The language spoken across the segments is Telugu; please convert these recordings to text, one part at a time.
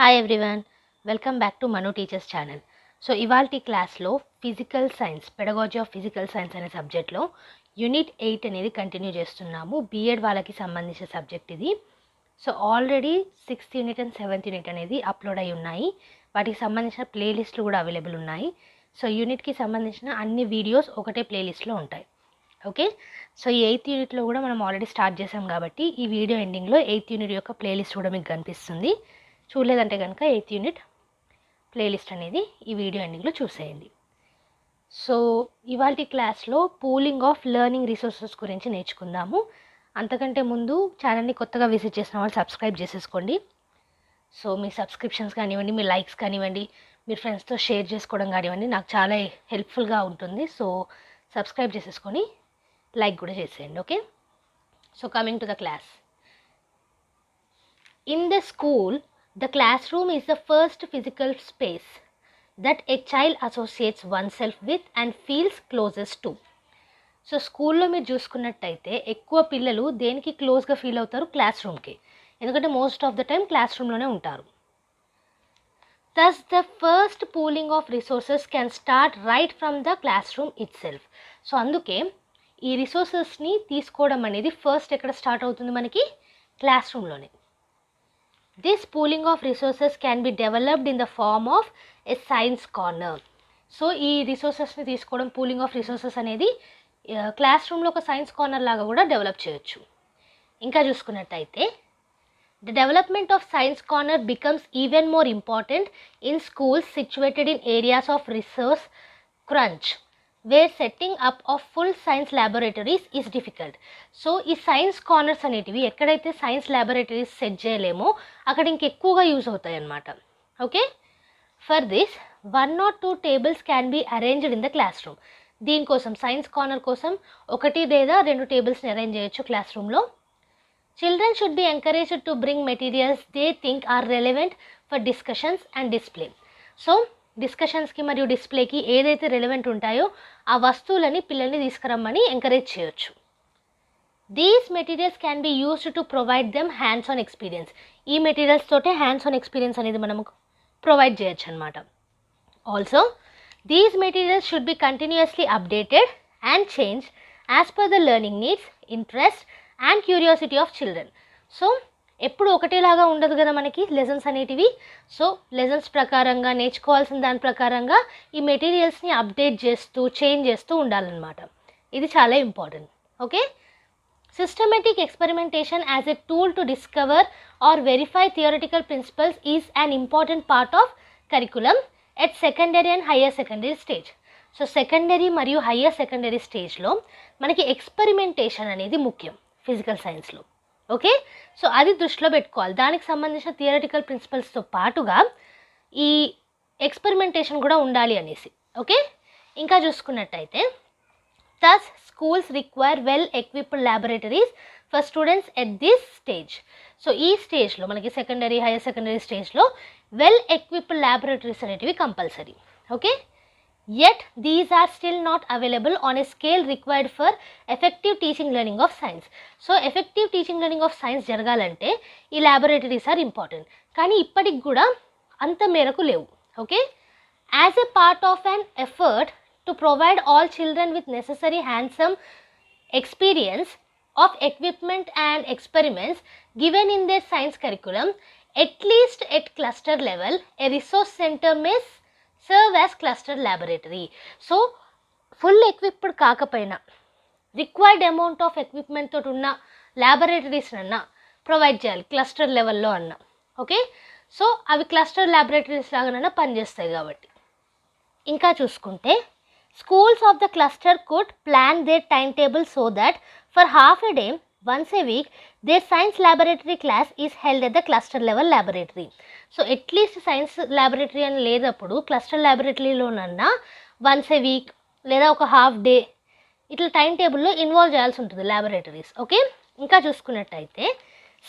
Hi everyone, welcome back to Manu teachers channel. So ఇవాల్టి క్లాస్లో physical science, pedagogy of physical science అనే సబ్జెక్ట్లో యూనిట్ 8 అనేది కంటిన్యూ చేస్తున్నాము. బీఎడ్ వాళ్ళకి సంబంధించిన సబ్జెక్ట్ ఇది. So already 6th unit and 7th unit అనేది అప్లోడ్ అయి ఉన్నాయి. వాటికి సంబంధించిన ప్లేలిస్ట్లు కూడా అవైలబుల్ ఉన్నాయి. సో యూనిట్కి సంబంధించిన అన్ని వీడియోస్ ఒకటే ప్లేలిస్ట్లో ఉంటాయి. ఓకే, సో ఈ 8th యూనిట్లో కూడా మనం ఆల్రెడీ స్టార్ట్ చేసాం కాబట్టి ఈ వీడియో ఎండింగ్లో 8th యూనిట్ యొక్క ప్లేలిస్ట్ కూడా మీకు కనిపిస్తుంది. చూడలేదంటే కనుక 8th యూనిట్ ప్లేలిస్ట్ అనేది ఈ వీడియో ఎండింగ్లో చూసేయండి. సో ఇవాల్టి క్లాస్లో పూలింగ్ ఆఫ్ లెర్నింగ్ రిసోర్సెస్ గురించి నేర్చుకుందాము. అంతకంటే ముందు ఛానల్ని కొత్తగా విజిట్ చేసిన వాళ్ళు సబ్స్క్రైబ్ చేసేసుకోండి. సో మీ సబ్స్క్రిప్షన్స్ కానివ్వండి, మీ లైక్స్ కానివ్వండి, మీరు ఫ్రెండ్స్తో షేర్ చేసుకోవడం కానివ్వండి, నాకు చాలా హెల్ప్ఫుల్గా ఉంటుంది. సో సబ్స్క్రైబ్ చేసేసుకొని లైక్ కూడా చేసేయండి. Okay, so coming to the class. In the school, the classroom is the first physical space that a child associates oneself with and feels closest to. So స్కూల్లో మీరు చూసుకున్నట్టయితే ఎక్కువ పిల్లలు దేనికి క్లోజ్గా ఫీల్ అవుతారు? క్లాస్ రూమ్కి. ఎందుకంటే most of the time class రూమ్లోనే ఉంటారు. Thus the first pooling of resources can start right from the classroom itself. So అందుకే ఈ రిసోర్సెస్ని తీసుకోవడం అనేది ఫస్ట్ ఎక్కడ స్టార్ట్ అవుతుంది? మనకి క్లాస్ రూమ్లోనే. This pooling of resources can be developed in the form of a science corner. So ఈ రిసోర్సెస్ని తీసుకోవడం, పూలింగ్ ఆఫ్ రిసోర్సెస్ అనేది క్లాస్ రూమ్లో ఒక సైన్స్ కార్నర్ లాగా కూడా డెవలప్ చేయొచ్చు. ఇంకా చూసుకున్నట్టయితే the development of science corner becomes even more important in schools situated in areas of resource crunch, where setting up of full science laboratories is difficult. So ఈ సైన్స్ కార్నర్స్ అనేటివి ఎక్కడైతే సైన్స్ ల్యాబొరేటరీస్ సెట్ చేయలేమో అక్కడ ఇంకెక్కువగా యూజ్ అవుతాయి అన్నమాట. Okay, for this 1 or 2 tables can be arranged in the classroom. దీనికోసం సైన్స్ కార్నర్ కోసం 1 లేదా 2 టేబుల్స్ని అరేంజ్ చేయొచ్చు క్లాస్ రూమ్లో. Children should be encouraged to bring materials they think are relevant for discussions and display. So డిస్కషన్స్కి మరియు డిస్ప్లేకి ఏదైతే రెలెవెంట్ ఉంటాయో ఆ వస్తువులని పిల్లల్ని తీసుకురమ్మని ఎంకరేజ్ చేయొచ్చు. These materials can be used to provide them hands on experience. ఈ మెటీరియల్స్ తోటే హ్యాండ్స్ ఆన్ ఎక్స్పీరియన్స్ అనేది మనం ప్రొవైడ్ చేయొచ్చు అనమాట. Also these materials should be continuously updated and change as per the learning needs, interest and curiosity of children. So ఎప్పుడు ఒకటేలాగా ఉండదు కదా మనకి లెసన్స్ అనేటివి. సో లెసన్స్ ప్రకారంగా నేర్చుకోవాల్సిన దాని ప్రకారంగా ఈ మెటీరియల్స్ని అప్డేట్ చేస్తూ చేంజ్ చేస్తూ ఉండాలన్నమాట. ఇది చాలా important. Okay, systematic experimentation as a tool to discover or verify theoretical principles is an important part of curriculum at secondary and higher secondary stage. So secondary మరియు హయ్యర్ సెకండరీ స్టేజ్లో మనకి ఎక్స్పెరిమెంటేషన్ అనేది ముఖ్యం ఫిజికల్ సైన్స్లో. ఓకే, సో అది దృష్టిలో పెట్టుకోవాలి. దానికి సంబంధించిన థియరిటికల్ ప్రిన్సిపల్స్తో పాటుగా ఈ ఎక్స్పెరిమెంటేషన్ కూడా ఉండాలి అనేసి. ఓకే, ఇంకా చూసుకున్నట్టయితే thus schools require well equipped laboratories for students at this stage. So ఈ స్టేజ్లో మనకి సెకండరీ హైయర్ సెకండరీ స్టేజ్లో వెల్ ఎక్విప్డ్ ల్యాబొరేటరీస్ అనేటివి compulsory. Okay, yet these are still not available on a scale required for effective teaching learning of science. So effective teaching learning of science జరగాలంటే ఈ ల్యాబొరేటరీస్ ఆర్ ఇంపార్టెంట్. కానీ ఇప్పటికి కూడా అంత మేరకు లేవు. Okay, as a part of an effort to provide all children with necessary handsome experience of equipment and experiments given in there science curriculum, at least at cluster level A resource centre May serve as cluster laboratory. So full equipped కాకపోయినా రిక్వైర్డ్ అమౌంట్ ఆఫ్ ఎక్విప్మెంట్ తోటి ఉన్న ల్యాబొరేటరీస్ అన్నా ప్రొవైడ్ చేయాలి క్లస్టర్ లెవెల్లో అన్నా. ఓకే, సో అవి క్లస్టర్ ల్యాబొరేటరీస్ లాగానైనా పనిచేస్తాయి కాబట్టి. ఇంకా చూసుకుంటే schools of the cluster could plan their time table so that for half a day once a week their science laboratory class is held at the cluster level laboratory. So at least science laboratory అని లేదప్పుడు క్లస్టర్ ల్యాబొరేటరీలోనన్నా వన్స్ ఏ వీక్ లేదా ఒక హాఫ్ డే ఇట్లా టైం టేబుల్లో ఇన్వాల్వ్ చేయాల్సి ఉంటుంది ల్యాబొరేటరీస్. ఓకే, ఇంకా చూసుకున్నట్టయితే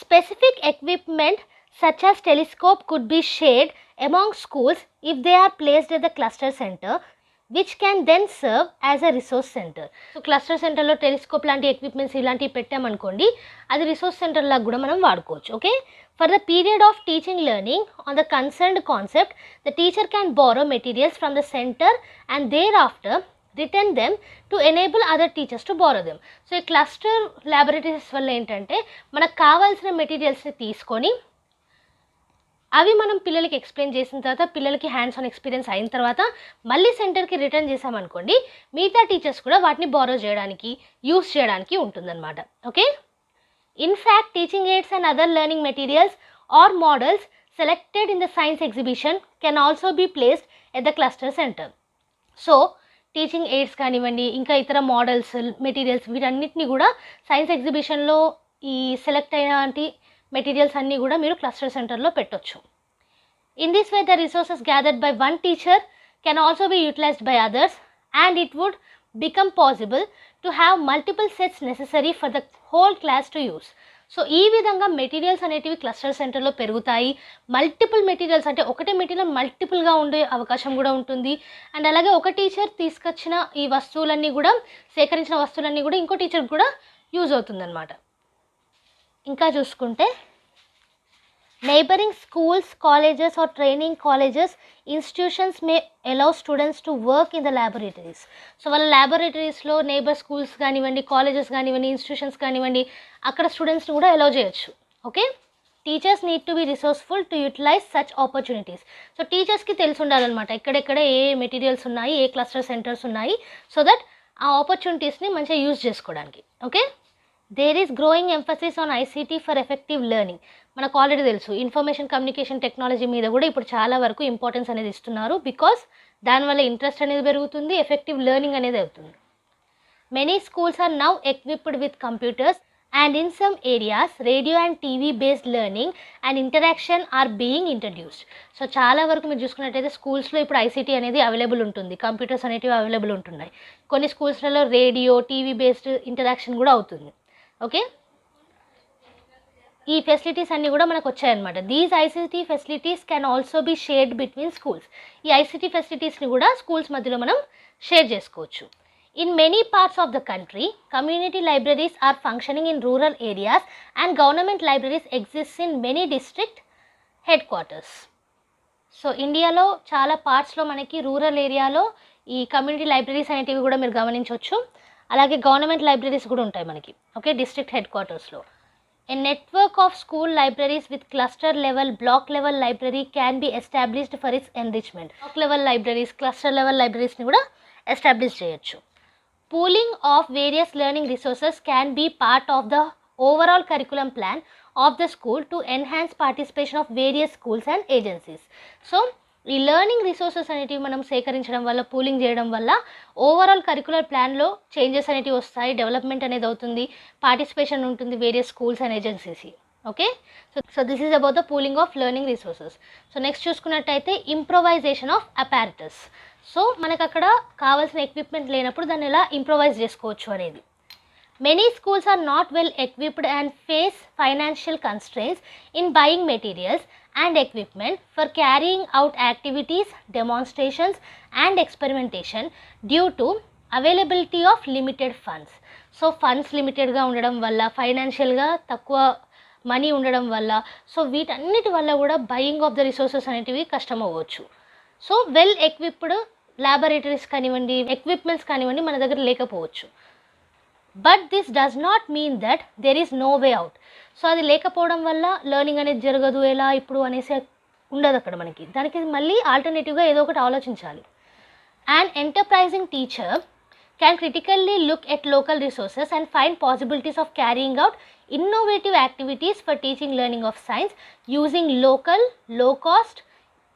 specific equipment such as telescope could be shared among schools if they are placed at the cluster centre which can then serve as a resource center. So cluster సెంటర్లో టెలిస్కోప్ లాంటి ఎక్విప్మెంట్స్ ఇలాంటివి పెట్టామనుకోండి, అది రిసోర్స్ సెంటర్ లాగా కూడా మనం వాడుకోవచ్చు. Okay, for the period of teaching learning on the concerned concept the teacher can borrow materials from the centre and thereafter return them to enable other teachers to borrow them. So ఈ క్లస్టర్ ల్యాబొరేటరీస్ వల్ల ఏంటంటే మనకు కావాల్సిన మెటీరియల్స్ని తీసుకొని అవి మనం పిల్లలకి ఎక్స్ప్లెయిన్ చేసిన తర్వాత, పిల్లలకి హ్యాండ్స్ ఆన్ ఎక్స్పీరియన్స్ అయిన తర్వాత మళ్ళీ సెంటర్కి రిటర్న్ చేసామనుకోండి, మిగతా టీచర్స్ కూడా వాటిని బారో చేయడానికి, యూస్ చేయడానికి ఉంటుందన్నమాట. Okay, in fact teaching aids and other learning materials or models selected in the science exhibition can also be placed at the cluster centre. So teaching aids కానివ్వండి, ఇంకా ఇతర మోడల్స్, మెటీరియల్స్, వీటన్నిటిని కూడా సైన్స్ ఎగ్జిబిషన్లో ఈ సెలెక్ట్ అయిన మెటీరియల్స్ అన్నీ కూడా మీరు క్లస్టర్ సెంటర్లో పెట్టొచ్చు. In this way the resources gathered by one teacher can also be utilised by others and it would become possible to have multiple sets necessary for the whole class to use. So ఈ విధంగా మెటీరియల్స్ అనేటివి క్లస్టర్ సెంటర్లో పెరుగుతాయి. మల్టిపుల్ మెటీరియల్స్ అంటే ఒకటే మెటీరియల్ మల్టిపుల్గా ఉండే అవకాశం కూడా ఉంటుంది. అండ్ అలాగే ఒక టీచర్ తీసుకొచ్చిన ఈ వస్తువులన్నీ కూడా, సేకరించిన వస్తువులన్నీ కూడా ఇంకో టీచర్కి కూడా యూజ్ అవుతుందన్నమాట. ఇంకా చూసుకుంటే neighbouring schools, colleges or training colleges, institutions may allow students to work in the laboratories. So వాళ్ళ ల్యాబొరేటరీస్లో నైబర్ స్కూల్స్ కానివ్వండి, కాలేజెస్ కానివ్వండి, ఇన్స్టిట్యూషన్స్ కానివ్వండి, అక్కడ స్టూడెంట్స్ని కూడా అలౌ చేయొచ్చు. Okay, teachers need to be resourceful to utilise such opportunities. So టీచర్స్కి తెలిసి ఉండాలన్నమాట ఎక్కడెక్కడ ఏ మెటీరియల్స్ ఉన్నాయి, ఏ క్లస్టర్ సెంటర్స్ ఉన్నాయి, సో దట్ ఆ ఆపర్చునిటీస్ని మంచిగా యూజ్ చేసుకోవడానికి. Okay, there is growing emphasis on ICT for effective learning. మనకు ఆల్రెడీ తెలుసు, ఇన్ఫర్మేషన్ కమ్యూనికేషన్ టెక్నాలజీ మీద కూడా ఇప్పుడు చాలా వరకు ఇంపార్టెన్స్ అనేది ఇస్తున్నారు. బికాస్ దానివల్ల ఇంట్రెస్ట్ అనేది పెరుగుతుంది, ఎఫెక్టివ్ లెర్నింగ్ అనేది అవుతుంది. Many schools are now equipped with computers and in some areas radio and TV based learning and interaction are being introduced. So చాలా వరకు మీరు చూసుకున్నట్టయితే స్కూల్స్లో ఇప్పుడు ఐసీటీ అనేది అవైలబుల్ ఉంటుంది, కంప్యూటర్స్ అనేటివి అవైలబుల్ ఉంటున్నాయి. కొన్ని స్కూల్స్లలో రేడియో, టీవీ బేస్డ్ ఇంటరాక్షన్ కూడా అవుతుంది. ఓకే, ఈ ఫెసిలిటీస్ అన్నీ కూడా మనకు వచ్చాయన్నమాట. These ICT facilities can also be shared between schools. ఈ ఐసీటీ ఫెసిలిటీస్ని కూడా స్కూల్స్ మధ్యలో మనం షేర్ చేసుకోవచ్చు. In many parts of the country community libraries are functioning in rural areas and government libraries exist in many district headquarters. So ఇండియాలో చాలా పార్ట్స్లో మనకి రూరల్ ఏరియాలో ఈ కమ్యూనిటీ లైబ్రరీస్ అనేటివి కూడా మీరు గమనించవచ్చు. అలాగే గవర్నమెంట్ లైబ్రరీస్ కూడా ఉంటాయి మనకి. ఓకే, డిస్ట్రిక్ట్ హెడ్ క్వార్టర్స్లో. A network of school libraries with cluster level, block level library can be established for its enrichment. Block level libraries, cluster level libraries ni kuda establish cheyochu. Pooling of various learning resources can be part of the overall curriculum plan of the school to enhance participation of various schools and agencies. So ఈ లెర్నింగ్ రిసోర్సెస్ అనేటివి మనం సేకరించడం వల్ల, పూలింగ్ చేయడం వల్ల ఓవరాల్ కరికులర్ ప్లాన్లో చేంజెస్ అనేటివి వస్తాయి, డెవలప్మెంట్ అనేది అవుతుంది, పార్టిసిపేషన్ ఉంటుంది various schools and agencies. Okay, so this is about the pooling of learning resources. So next చూసుకున్నట్టయితే ఇంప్రొవైజేషన్ ఆఫ్ అపారటస్. సో మనకు అక్కడ కావాల్సిన ఎక్విప్మెంట్ లేనప్పుడు దాన్ని ఎలా ఇంప్రొవైజ్ చేసుకోవచ్చు అనేది. Many schools are not well equipped and face financial constraints in buying materials and equipment for carrying out activities, demonstrations and experimentation due to availability of limited funds. So funds limited ga undadam valla, financial ga takkuva money undadam valla, so వీటన్నిటి వల్ల కూడా buying of the resources అనేటివి కష్టం అవ్వచ్చు. సో వెల్ ఎక్విప్డ్ ల్యాబొరేటరీస్ కానివ్వండి, ఎక్విప్మెంట్స్ కానివ్వండి మన దగ్గర లేకపోవచ్చు. But this does not mean that there is no way out. So అది లేకపోవడం వల్ల లెర్నింగ్ అనేది జరగదు, ఎలా ఇప్పుడు అనేసి ఉండదు అక్కడ మనకి. దానికి మళ్ళీ ఆల్టర్నేటివ్గా ఏదో ఒకటి ఆలోచించాలి. And enterprising teacher can critically look at local resources and find possibilities of carrying out innovative activities for teaching learning of science using local, low cost,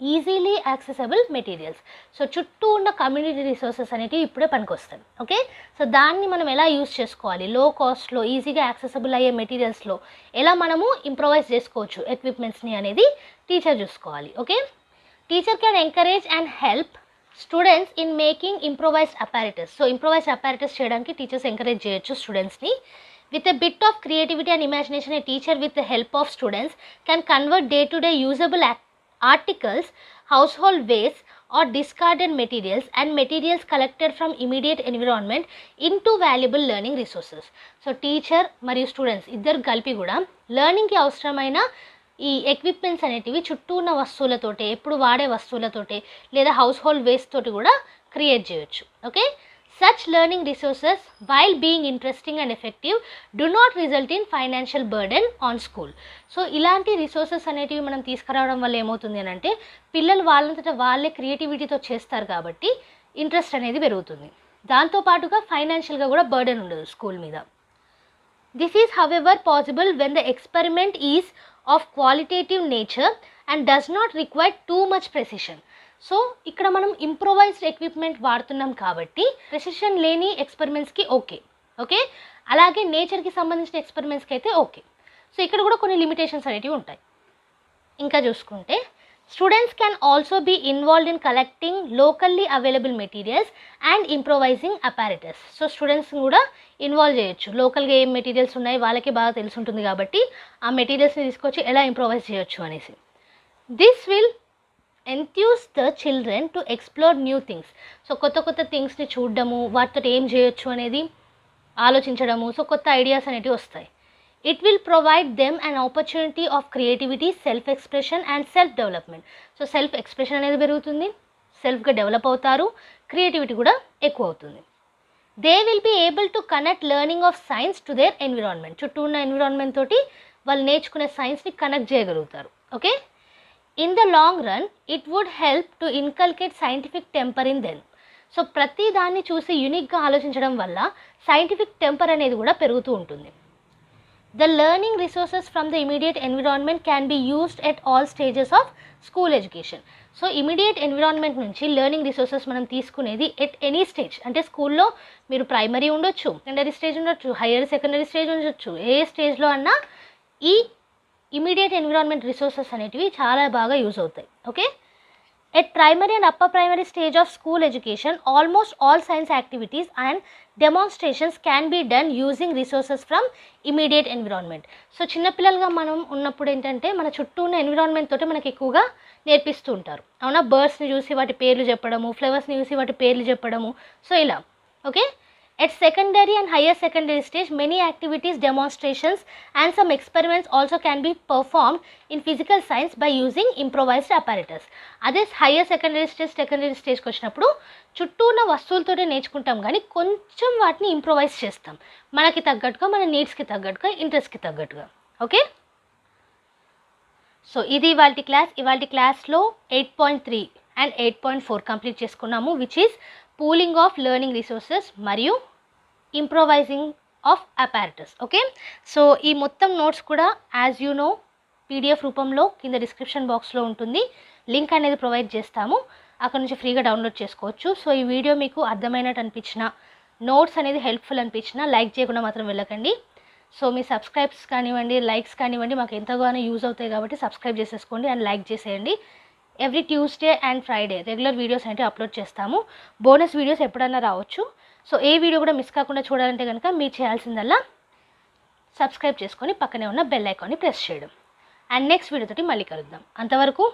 easily accessible materials. So చుట్టూ ఉన్న కమ్యూనిటీ రిసోర్సెస్ అనేవి ఇప్పుడే పనికొస్తాయి. ఓకే, సో దాన్ని మనం ఎలా యూజ్ చేసుకోవాలి, లో కాస్ట్లో ఈజీగా యాక్సెసబుల్ అయ్యే మెటీరియల్స్లో ఎలా మనము ఇంప్రొవైజ్ చేసుకోవచ్చు ఎక్విప్మెంట్స్ని అనేది టీచర్ చూసుకోవాలి. Okay, teacher can encourage and help students in making improvised apparatus. So improvised apparatus చేయడానికి టీచర్స్ ఎంకరేజ్ చేయొచ్చు స్టూడెంట్స్ని. With a bit of creativity and imagination, a teacher with the help of students can convert day-to-day usable articles, household waste or discarded materials and materials collected from immediate environment into valuable learning resources. So teacher మరియు స్టూడెంట్స్ ఇద్దరు కలిపి కూడా లెర్నింగ్కి అవసరమైన ఈ ఎక్విప్మెంట్స్ అనేటివి చుట్టూ ఉన్న వస్తువులతోటే, ఎప్పుడు వాడే వస్తువులతోటే లేదా హౌస్ హోల్డ్ వేస్ట్ తోటి కూడా క్రియేట్ చేయొచ్చు. Okay, such learning resources, while being interesting and effective, do not result in financial burden on school. So ఇలాంటి రిసోర్సెస్ అనేటివి మనం తీసుకురావడం వల్ల ఏమవుతుంది అని అంటే పిల్లలు వాళ్ళంతటా వాళ్ళే క్రియేటివిటీతో చేస్తారు కాబట్టి ఇంట్రెస్ట్ అనేది పెరుగుతుంది. దాంతోపాటుగా ఫైనాన్షియల్గా కూడా బర్డెన్ ఉండదు స్కూల్ మీద. This is however possible when the experiment is of qualitative nature and does not require too much precision. So ఇక్కడ మనం ఇంప్రొవైజ్డ్ ఎక్విప్మెంట్ వాడుతున్నాం కాబట్టి ప్రెసిషన్ లేని ఎక్స్పెరిమెంట్స్కి ఓకే, అలాగే నేచర్కి సంబంధించిన ఎక్స్పెరిమెంట్స్కి అయితే ఓకే. సో ఇక్కడ కూడా కొన్ని లిమిటేషన్స్ అనేటివి ఉంటాయి. ఇంకా చూసుకుంటే students can also be involved in collecting locally available materials and improvising apparatus. So students కూడా ఇన్వాల్వ్ చేయొచ్చు. లోకల్గా ఏం మెటీరియల్స్ ఉన్నాయి వాళ్ళకి బాగా తెలుసుంటుంది కాబట్టి ఆ మెటీరియల్స్ని తీసుకొచ్చి ఎలా ఇంప్రొవైజ్ చేయొచ్చు అనేసి. This will enthuse the children to explore new things. So కొత్త థింగ్స్ని చూడడము, వాటితో ఏం చేయొచ్చు అనేది ఆలోచించడము, సో కొత్త ఐడియాస్ అనేటివి వస్తాయి. It will provide them an opportunity of creativity, self expression and self development. So self expression అనేది పెరుగుతుంది, సెల్ఫ్గా డెవలప్ అవుతారు, క్రియేటివిటీ కూడా ఎక్కువ అవుతుంది. They will be able to connect learning of science to their environment. చుట్టూ ఉన్న ఎన్విరాన్మెంట్ తోటి వాళ్ళు నేర్చుకునే సైన్స్ని కనెక్ట్ చేయగలుగుతారు. Okay, in the long run it would help to inculcate scientific temper in them. So ప్రతి దాన్ని చూసి యూనిక్గా ఆలోచించడం వల్ల సైంటిఫిక్ టెంపర్ అనేది కూడా పెరుగుతూ ఉంటుంది. The learning resources from the immediate environment can be used at all stages of school education. So immediate environment నుంచి లెర్నింగ్ రిసోర్సెస్ మనం తీసుకునేది ఎట్ ఎనీ స్టేజ్. అంటే స్కూల్లో మీరు ప్రైమరీ ఉండొచ్చు, సెకండరీ స్టేజ్ ఉండొచ్చు, హయ్యర్ సెకండరీ స్టేజ్ ఉండొచ్చు, ఏ స్టేజ్లో అన్నా ఈ ఇమీడియట్ ఎన్విరాన్మెంట్ రిసోర్సెస్ అనేటివి చాలా బాగా యూజ్ అవుతాయి. Okay, at primary and upper primary stage of school education almost all science activities and demonstrations can be done using resources from immediate environment. So చిన్నపిల్లలుగా మనం ఉన్నప్పుడు ఏంటంటే మన చుట్టూ ఉన్న ఎన్విరాన్మెంట్ తోటి మనకి ఎక్కువగా నేర్పిస్తూ ఉంటారు. అవునా, బర్డ్స్ని చూసి వాటి పేర్లు చెప్పడము, ఫ్లవర్స్ని చూసి వాటి పేర్లు చెప్పడము, సో ఇలా. Okay, at secondary and higher secondary stage many activities, demonstrations and some experiments also can be performed in physical science by using improvised apparatus. అదే హయ్యర్ సెకండరీ స్టేజ్కి వచ్చినప్పుడు చుట్టూ ఉన్న వస్తువులతోనే నేర్చుకుంటాం కానీ కొంచెం వాటిని ఇంప్రొవైజ్ చేస్తాం మనకి తగ్గట్టుగా, మన నీడ్స్కి తగ్గట్టుగా, ఇంట్రెస్ట్కి తగ్గట్టుగా. ఓకే, సో ఇది ఇవాళ క్లాస్లో 8.3 అండ్ 8.4 కంప్లీట్ చేసుకున్నాము, which is pooling of learning resources మరియు ఇంప్రొవైజింగ్ ఆఫ్ అపారిటస్. ఓకే, సో ఈ మొత్తం నోట్స్ కూడా యాజ్ యూ నో పీడిఎఫ్ రూపంలో కింద డిస్క్రిప్షన్ బాక్స్లో ఉంటుంది, లింక్ అనేది ప్రొవైడ్ చేస్తాము, అక్కడ నుంచి ఫ్రీగా డౌన్లోడ్ చేసుకోవచ్చు. సో ఈ వీడియో మీకు అర్థమైనట్టు అనిపించిన, నోట్స్ అనేది హెల్ప్ఫుల్ అనిపించిన లైక్ చేయకుండా మాత్రం వెళ్ళకండి. సో మీ సబ్స్క్రైబ్స్ కానివ్వండి, లైక్స్ కానివ్వండి మాకు ఎంతగానో యూజ్ అవుతాయి కాబట్టి సబ్స్క్రైబ్ చేసేసుకోండి అండ్ లైక్ చేసేయండి. Every Tuesday and Friday regular videos అంటే అప్లోడ్ చేస్తాము. బోనస్ వీడియోస్ ఎప్పుడన్నా రావచ్చు. సో ఏ వీడియో కూడా మిస్ కాకుండా చూడాలంటే కనుక మీరు చేయాల్సిందల్లా సబ్స్క్రైబ్ చేసుకొని పక్కనే ఉన్న బెల్ ఐకాన్ని ప్రెస్ చేయడం. అండ్ నెక్స్ట్ వీడియోతోటి మళ్ళీ కలుద్దాం. అంతవరకు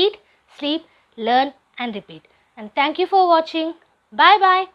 eat, sleep, learn and repeat. And thank you for watching. Bye bye.